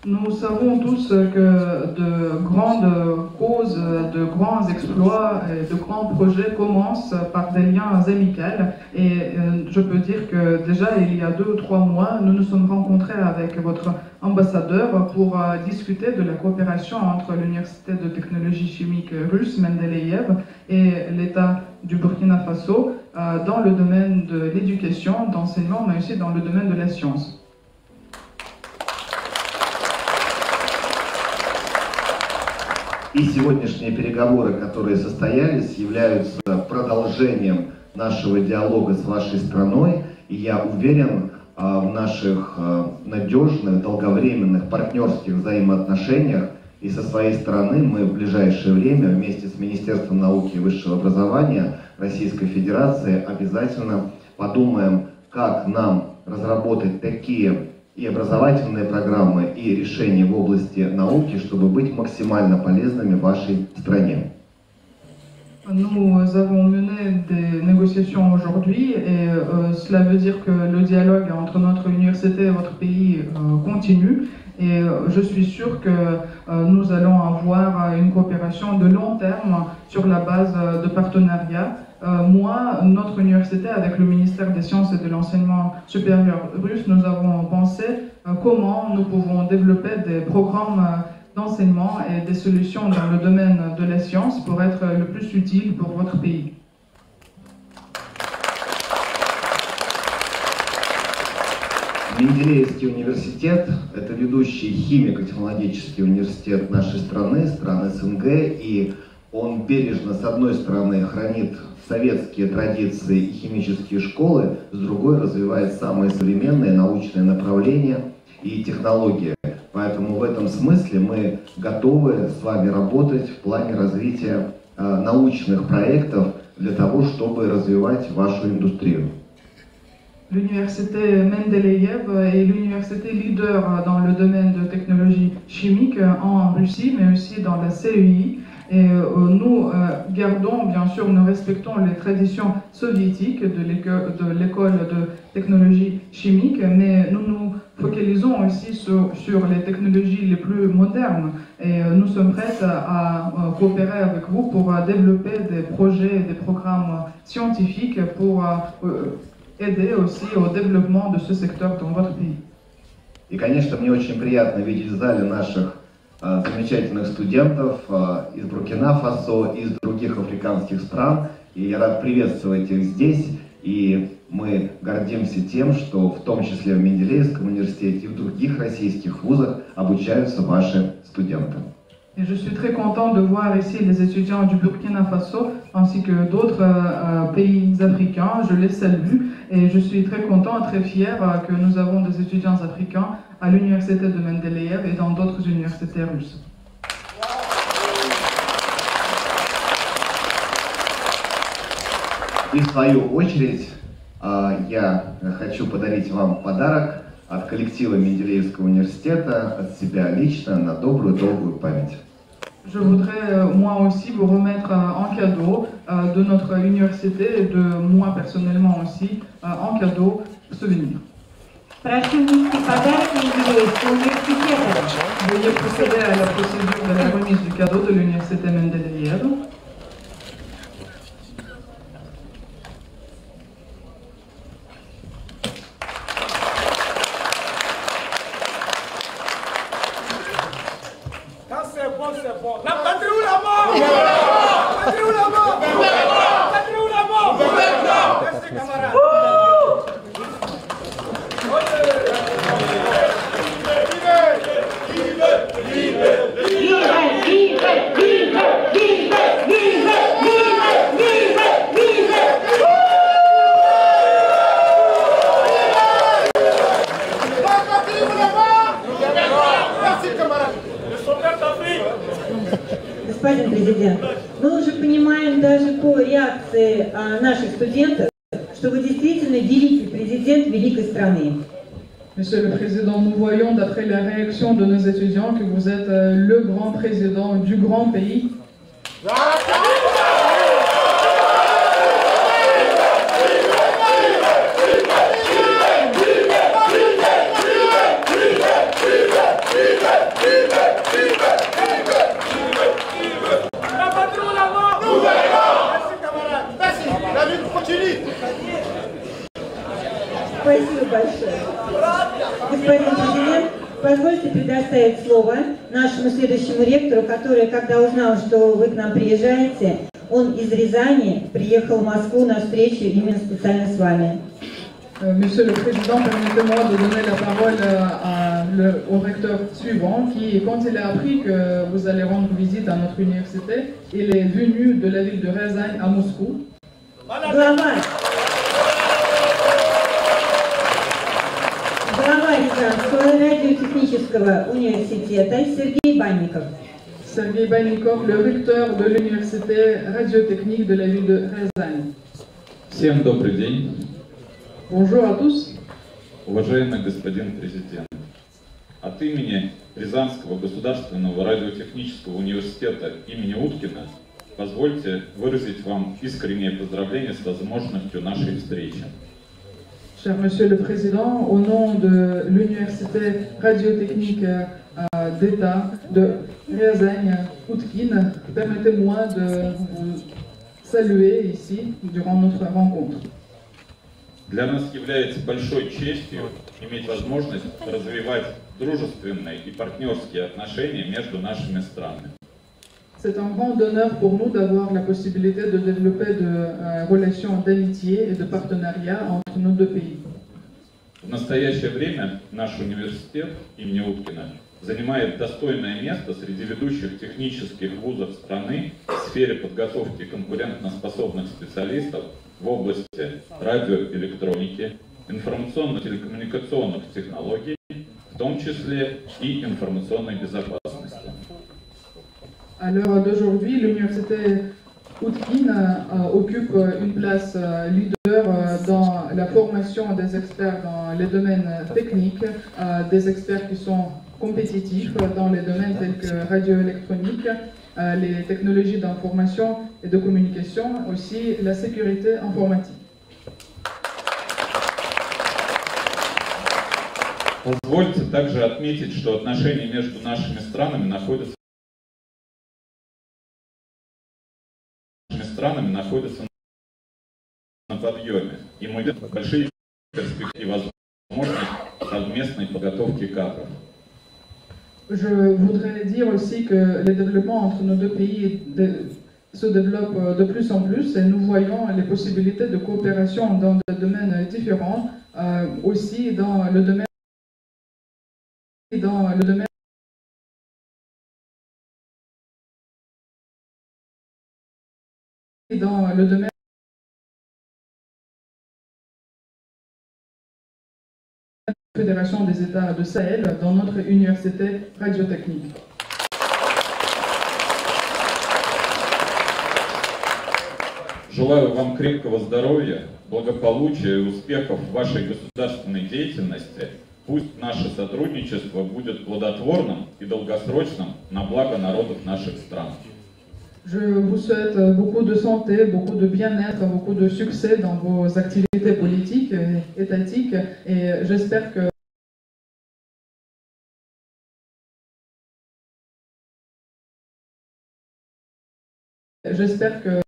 Nous savons tous que de grandes causes, de grands exploits et de grands projets commencent par des liens amicaux. Et je peux dire que déjà il y a 2 ou 3 mois, nous nous sommes rencontrés avec votre ambassadeur pour discuter de la coopération entre l'Université de technologie chimique russe Mendeleïev et l'État du Burkina Faso dans le domaine de l'éducation, d'enseignement, mais aussi dans le domaine de la science. И сегодняшние переговоры, которые состоялись, являются продолжением нашего диалога с вашей страной. И я уверен в наших надежных, долговременных партнерских взаимоотношениях. И со своей стороны мы в ближайшее время вместе с Министерством науки и высшего образования Российской Федерации обязательно подумаем, как нам разработать такие и образовательные программы, и решения в области науки, чтобы быть максимально полезными вашей стране. Nous avons mené des négociations aujourd'hui et cela veut dire que le dialogue entre notre université et votre pays continue. Et je suis sûr que nous allons avoir une coopération de long terme sur la base de partenariats. Moi, notre université, avec le ministère des Sciences et de l'Enseignement supérieur russe, nous avons pensé comment nous pouvons développer des programmes d'enseignement et des solutions dans le domaine de la science pour être le plus utile pour votre pays. Менделеевский университет – это ведущий химико-технологический университет нашей страны, страны СНГ, и он бережно, с одной стороны, хранит советские традиции и химические школы, с другой развивает самые современные научные направления и технологии. Поэтому в этом смысле мы готовы с вами работать в плане развития научных проектов для того, чтобы развивать вашу индустрию. L'université Mendeleïev est l'université leader dans le domaine de technologie chimique en Russie, mais aussi dans la CEI. Et nous gardons, bien sûr, nous respectons les traditions soviétiques de l'école de technologie chimique, mais nous nous focalisons aussi sur les technologies les plus modernes. Et nous sommes prêts à coopérer avec vous pour développer des projets et des programmes scientifiques pour aider aussi au développement de ce secteur dans votre pays. И, конечно, мне очень приятно видеть в зале наших замечательных студентов из Буркина-Фасо, из других африканских стран. И я рад приветствовать их здесь. И мы гордимся тем, что в том числе в Менделеевском университете и в других российских вузах обучаются ваши студенты. Et je suis très content de voir ici les étudiants du Burkina Faso ainsi que d'autres pays africains. Je les salue et je suis très content et très fier que nous avons des étudiants africains à l'université de Mendeleïev et dans d'autres universités russes. И в свою очередь я хочу подарить вам подарок от коллектива Менделеевского университета, от себя лично, на добрую, долгую память. Je voudrais moi aussi vous remettre en cadeau de notre université et de moi personnellement aussi en cadeau souvenir. Veuillez procéder à la procédure de la remise du cadeau de l'université Mendeleïev. La patrie ou la mort? La patrie ou la mort? La patrie ou la mort? Merci camarades. Господин президент, мы уже понимаем даже по реакции наших студентов, что вы действительно великий президент великой страны. Monsieur le Président, nous voyons d'après la réaction de nos étudiants que vous êtes le grand président du grand pays. Спасибо большое. Господин президент, позвольте предоставить слово нашему следующему ректору, который, когда узнал, что вы к нам приезжаете, он из Рязани приехал в Москву на встречу именно специально с вами. Monsieur le Président, permettez-moi de donner la parole au recteur suivant qui, quand il a appris que vous allez rendre visite à notre université, il est venu de la ville de Rязань à Moscou. технического университета Сергей Банников. Sergei Bannikov, le recteur de l'université radiotechnique de la ville de Рязань. Всем добрый день. Bonjour à tous. Уважаемый господин президент, от имени Рязанского государственного радиотехнического университета имени Уткина позвольте выразить вам искреннее поздравление с возможностью нашей встречи. Cher Monsieur le Président, au nom de l'université radiotechnique d'État de Рязань, Outkine, permettez-moi de vous saluer ici durant notre rencontre. Для нас является большой честью иметь возможность развивать дружественные и партнерские отношения между нашими странами. C'est un grand honneur pour nous d'avoir la possibilité de développer de relations d'amitié et de partenariat entre nos deux pays. В настоящее время наш университет имени Уткина занимает достойное место среди ведущих технических вузов страны в сфере подготовки конкурентоспособных специалистов в области радиоэлектроники, информационно-телекоммуникационных технологий, в том числе и информационной безопасности. À l'heure d'aujourd'hui, l'université Outkine occupe une place leader dans la formation des experts dans les domaines techniques, des experts qui sont compétitifs dans les domaines tels que radioélectronique, les technologies d'information et de communication, aussi la sécurité informatique. Позвольте также отметить, что отношения между нашими странами находятся на подъеме, и мы видим большие перспективы и возможности совместной подготовки кадров. Je voudrais dire aussi que les développements entre nos deux pays se développent de plus en plus et nous voyons les possibilités de coopération dans des domaines différents, aussi dans le domaine Fédération des États de Sahel dans notre université radiotechnique. Желаю вам крепкого здоровья, благополучия и успехов в вашей государственной деятельности. Пусть наше сотрудничество будет плодотворным и долгосрочным на благо народов наших стран. Je vous souhaite beaucoup de santé, beaucoup de bien-être, beaucoup de succès dans vos activités politiques et étatiques et j'espère que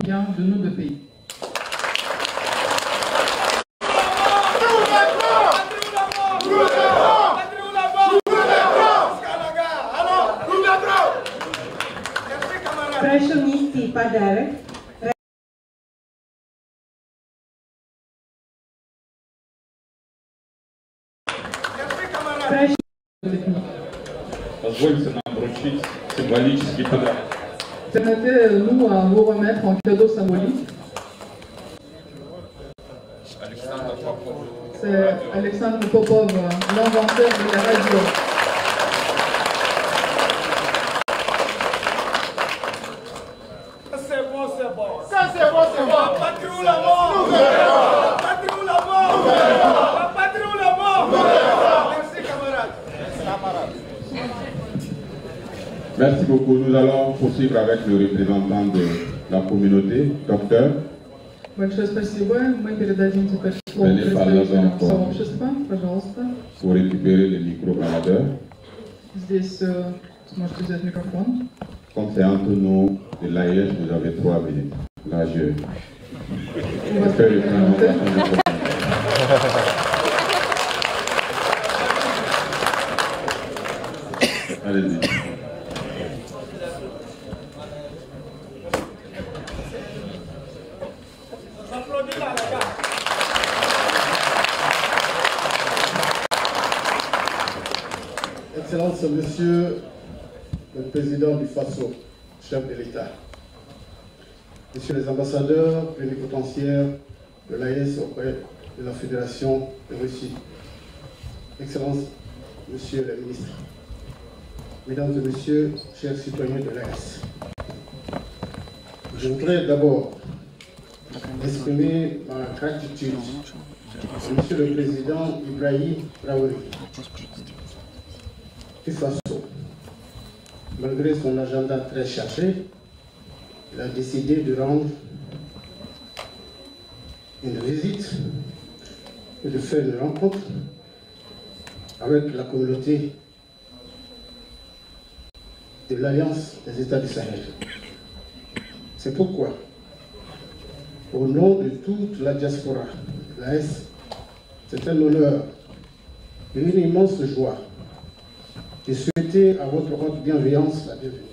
bien de nos deux pays. Прошу внести подарок. Позвольте нам вручить символический подарок. Permettez-nous à vous remettre en cadeau symbolique. C'est Alexandre Popov, l'inventeur de la radio. C'est bon, c'est bon. Ça c'est bon, c'est bon. Patrie ou la mort. Patrie ou la mort. Patrie ou la mort. Merci camarades. Merci beaucoup. Nous allons poursuivre avec le représentant de la communauté, docteur. Большое спасибо. Мы передадим теперь слово представителям сообщества. Пожалуйста. Pour récupérer le micro-baladeur. Здесь сможете взять микрофон. Comme c'est entre nous de l'AIS, vous avez 3 minutes. Là, je fais le présentation. Allez-y. Excellence, Monsieur le Président du FASO, chef de l'État, Messieurs les ambassadeurs plénipotentiaires de l'AES auprès de la Fédération de Russie, Excellence, Monsieur le Ministre, Mesdames et Messieurs, chers citoyens de l'AS, je voudrais d'abord exprimer ma gratitude à Monsieur le Président Ibrahim Traoré du Faso. Malgré son agenda très chargé, il a décidé de rendre une visite et de faire une rencontre avec la communauté de l'Alliance des États du Sahel. C'est pourquoi, au nom de toute la diaspora, l'AS, c'est un honneur et une immense joie de souhaiter à votre haute bienveillance la bienvenue.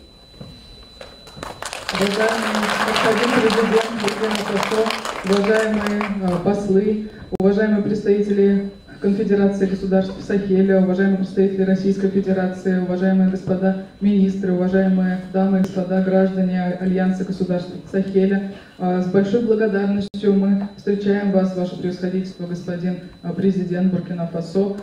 Уважаемые послы, уважаемые представители Конфедерации государств Сахеля, уважаемые представители Российской Федерации, уважаемые господа министры, уважаемые дамы и господа граждане Альянса государств Сахеля, с большой благодарностью мы встречаем вас, ваше превосходительство, господин президент Буркина-Фасо,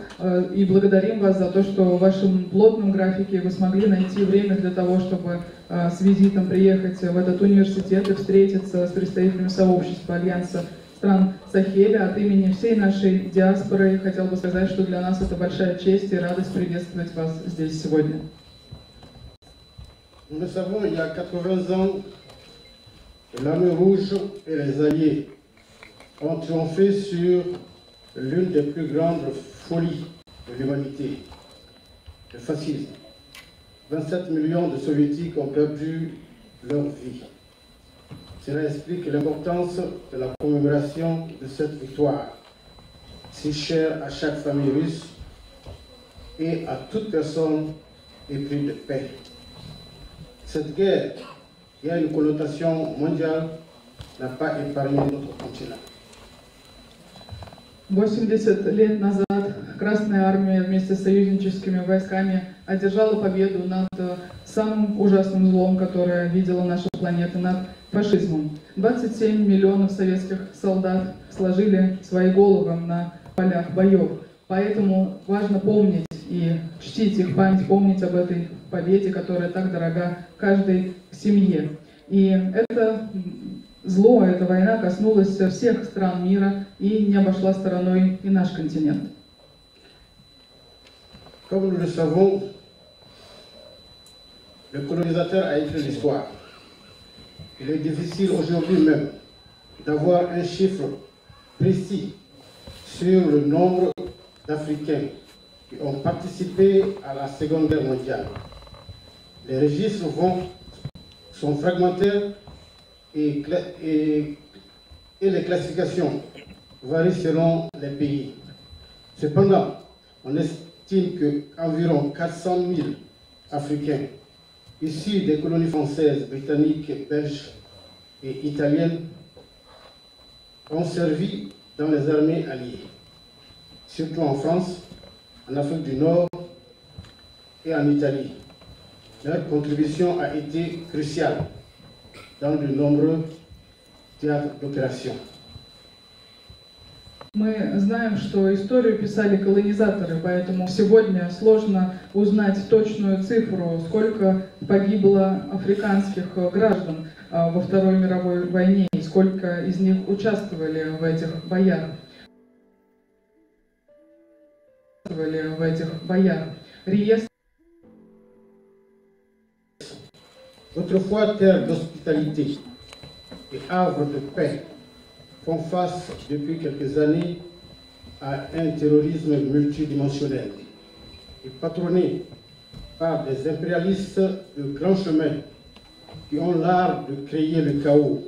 и благодарим вас за то, что в вашем плотном графике вы смогли найти время для того, чтобы с визитом приехать в этот университет и встретиться с представителями сообщества Альянса стран Сахеля. От имени всей нашей диаспоры хотел бы сказать, что для нас это большая честь и радость приветствовать вас здесь сегодня. Nous le savons, il y a 80 ans, l'Armée rouge et les Alliés ont triomphé sur l'une des plus grandes folies de l'humanité, le fascisme. 27 millions de Soviétiques ont perdu leur vie. Cela explique l'importance de la commémoration de cette victoire, si chère à chaque famille russe et à toute personne éprise de paix. Cette guerre, qui a une connotation mondiale, n'a pas épargné notre continent. 80 лет назад Красная Армия вместе с союзническими войсками одержала победу над самым ужасным злом, которое видела наша планета, над фашизмом. 27 миллионов советских солдат сложили свои головы на полях боев. Поэтому важно помнить и чтить их память, помнить об этой победе, которая так дорога каждой семье. И это зло, эта война коснулась всех стран мира и не обошла стороной и наш континент. Comme nous le savons, le colonisateur a écrit l'histoire. Il est difficile aujourd'hui même d'avoir un chiffre précis sur le nombre d'Africains qui ont participé à la Seconde Guerre mondiale. Les registres sont fragmentaires et les classifications varient selon les pays. Cependant, on estime qu'environ 400 000 Africains issus des colonies françaises, britanniques, belges et italiennes ont servi dans les armées alliées, surtout en France, en Afrique du Nord et en Italie. Leur contribution a été cruciale dans de nombreux théâtres d'opération. Мы знаем, что историю писали колонизаторы, поэтому сегодня сложно узнать точную цифру, сколько погибло африканских граждан во Второй мировой войне, и сколько из них участвовали в этих боях. Реестр. Autrefois terre d'hospitalité et havre de paix font face depuis quelques années à un terrorisme multidimensionnel et patronné par des impérialistes de grand chemin qui ont l'art de créer le chaos,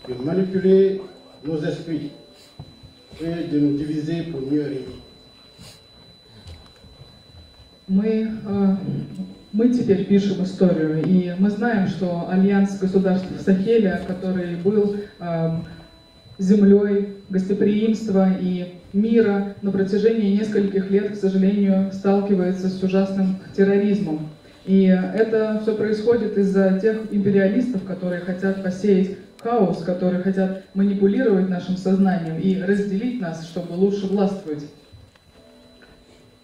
de manipuler nos esprits et de nous diviser pour mieux régner. Мы теперь пишем историю, и мы знаем, что Альянс государств Сахеля, который был землей гостеприимства и мира, на протяжении нескольких лет, к сожалению, сталкивается с ужасным терроризмом. И это все происходит из-за тех империалистов, которые хотят посеять хаос, которые хотят манипулировать нашим сознанием и разделить нас, чтобы лучше властвовать.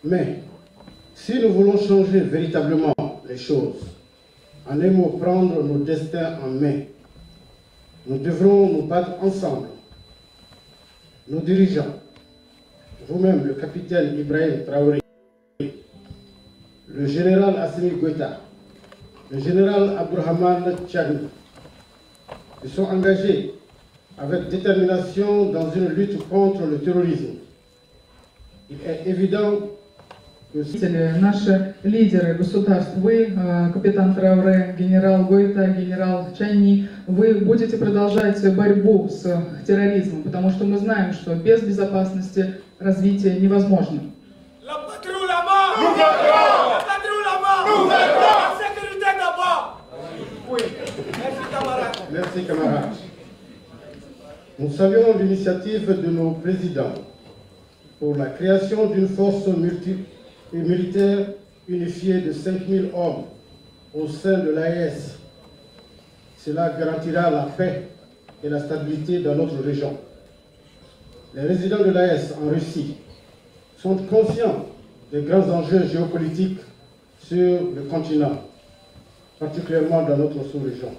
Mais Si nous voulons changer véritablement les choses, en un mot, prendre nos destins en main, nous devrons nous battre ensemble. Nos dirigeants, vous-même, le capitaine Ibrahim Traoré, le général Assimi Goïta, le général Abdourahmane Tchani, ils sont engagés avec détermination dans une lutte contre le terrorisme. Il est évident que наши лидеры государств, вы, капитан Трауре, генерал Гойта, генерал Чанни, вы будете продолжать борьбу с терроризмом, потому что мы знаем, что без безопасности развитие невозможно. Merci camarades. Nous saluons l'initiative de nos présidents pour la création d'une force militaire unifiée de 5000 hommes au sein de l'AES. Cela garantira la paix et la stabilité dans notre région. Les résidents de l'AES en Russie sont conscients des grands enjeux géopolitiques sur le continent, particulièrement dans notre sous-région.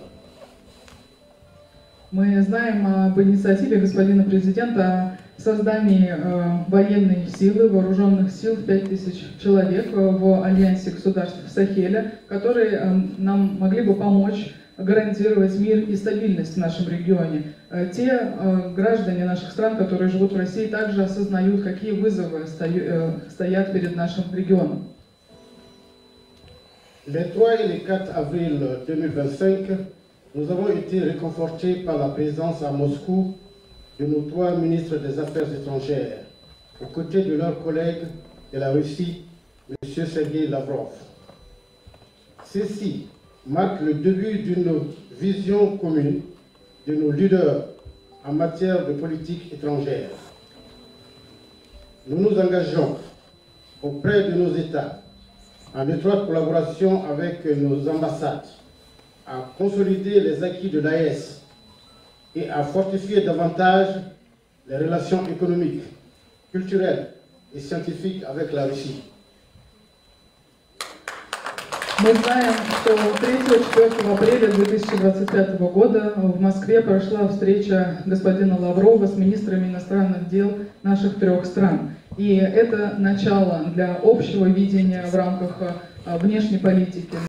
Мы знаем об инициативе господина президента о создании военной силы, вооруженных сил в 5000 человек в альянсе государств Сахеля, которые нам могли бы помочь гарантировать мир и стабильность в нашем регионе. Те граждане наших стран, которые живут в России, также осознают, какие вызовы стоят перед нашим регионом. Les 3 et les 4 avril 2025, nous avons été réconfortés par la présence à Moscou de nos 3 ministres des Affaires étrangères, aux côtés de leurs collègues de la Russie, M. Sergei Lavrov. Ceci marque le début d'une vision commune de nos leaders en matière de politique étrangère. Nous nous engageons auprès de nos États, en étroite collaboration avec nos ambassades, à consolider les acquis de l'AES et à fortifier davantage les relations économiques, culturelles et scientifiques avec la Russie. Мы знаем, что 3-4 апреля 2025 года в Москве прошла встреча господина Лаврова с министрами иностранных дел наших 3 стран. И это начало для общего видения в рамках внешней политики